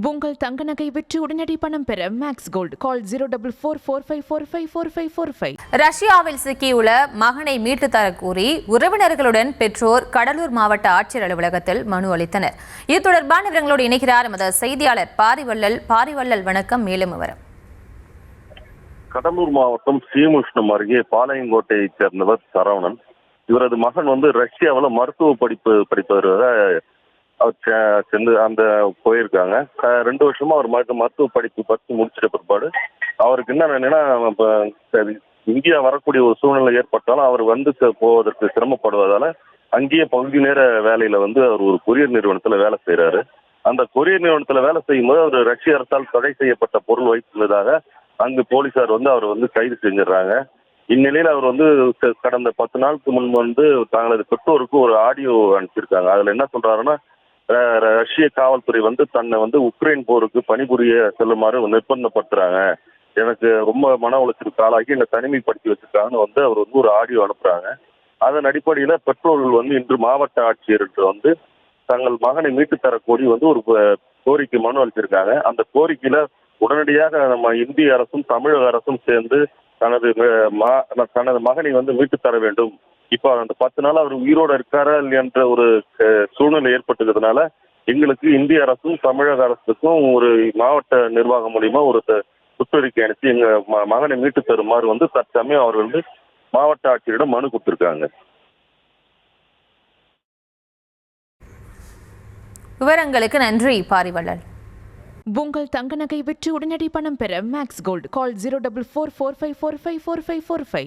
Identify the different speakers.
Speaker 1: உங்கள் தங்க நகை விற்று உடனடி பணம் பெற மேக்ஸ் கோல்ட் கால் 04445454545.
Speaker 2: ரஷ்யாவில் சிக்கியுள்ள மகனை மீட்டு தரக்கோரி உறவினர்களுடன் பெற்றோர் கடலூர் மாவட்ட ஆட்சியர் அலுவலகத்தில் மனு அளித்தனர். இது தொடர்பான விவரங்களோடு இணைகிறார் எமது செய்தியாளர் பாரிவள்ளல். வணக்கம். மேலும் விவரம்.
Speaker 3: கடலூர் மாவட்டம் ஸ்ரீமுஷ்ணம் அருகே பாளையங்கோட்டையைச் சேர்ந்தவர் சரவணன். இவரது மகன் ரஷ்யாவில் மருத்துவ படிப்பவராக அவர் சென்று அந்த போயிருக்காங்க. 2 வருஷமா அவர் மருத்துவ படிப்பு படித்து முடிச்சிட்ட பிற்பாடு அவருக்கு என்னன்னா இந்தியா வரக்கூடிய ஒரு சூழ்நிலை ஏற்பட்டாலும் அவர் போவதற்கு சிரமப்படுவதால அங்கேயே பகுதி நேர வேலையில அவர் ஒரு கொரியர் நிறுவனத்துல வேலை செய்யறாரு. அந்த கொரியர் நிறுவனத்துல வேலை செய்யும் போது அவர் ரஷ்ய அரசால் தடை செய்யப்பட்ட பொருள் வைத்துள்ளதாக அங்கு போலீசார் அவர் கைது செஞ்சிடறாங்க. இந்நிலையில் அவர் கடந்த 10 நாளுக்கு முன் தங்களது பெற்றோருக்கு ஒரு ஆடியோ அனுப்பிச்சிருக்காங்க. அதுல என்ன சொல்றாருன்னா, ரஷ்ய காவல்துறை தன்னை உக்ரைன் போருக்கு பணிபுரிய செல்லுமாறு நிர்பந்தப்படுத்துறாங்க, எனக்கு ரொம்ப மன உளைச்சலுக்கு ஆளாகி என்னை தனிமைப்படுத்தி வச்சிருக்காங்கன்னு அவர் ஒரு ஆடியோ அனுப்புறாங்க. அதன் அடிப்படையில பெற்றோர்கள் இன்று மாவட்ட ஆட்சியருக்கு தங்கள் மகனை மீட்டு தரக்கோரி ஒரு கோரிக்கை மனு அளிச்சிருக்காங்க. அந்த கோரிக்கையில உடனடியாக நம்ம இந்திய அரசும் தமிழக அரசும் சேர்ந்து தனது மகனை மீட்டு தர வேண்டும். இப்ப அந்த 10 நாள் அவர் உயிரோட இருக்காரா இல்லையன்ற ஒரு சூழ்நிலை ஏற்பட்டுக்கிறதுனால எங்களுக்கு இந்திய அரசும் தமிழக அரசுக்கும் ஒரு மாவட்ட நிர்வாகம் மூலியமா ஒரு சுற்றறிக்கை அனுப்பி எங்க மகனை மீட்டு தருமாறு தற்சமயம் அவர் மாவட்ட ஆட்சியரிடம் மனு கொடுத்திருக்காங்க.
Speaker 2: விவரங்களுக்கு நன்றி பாரிவள்ளல்.
Speaker 1: உங்கள் தங்க நகை விற்று உடனடி பணம் பெற மேக்ஸ் கோல்ட் கால் 04445454545.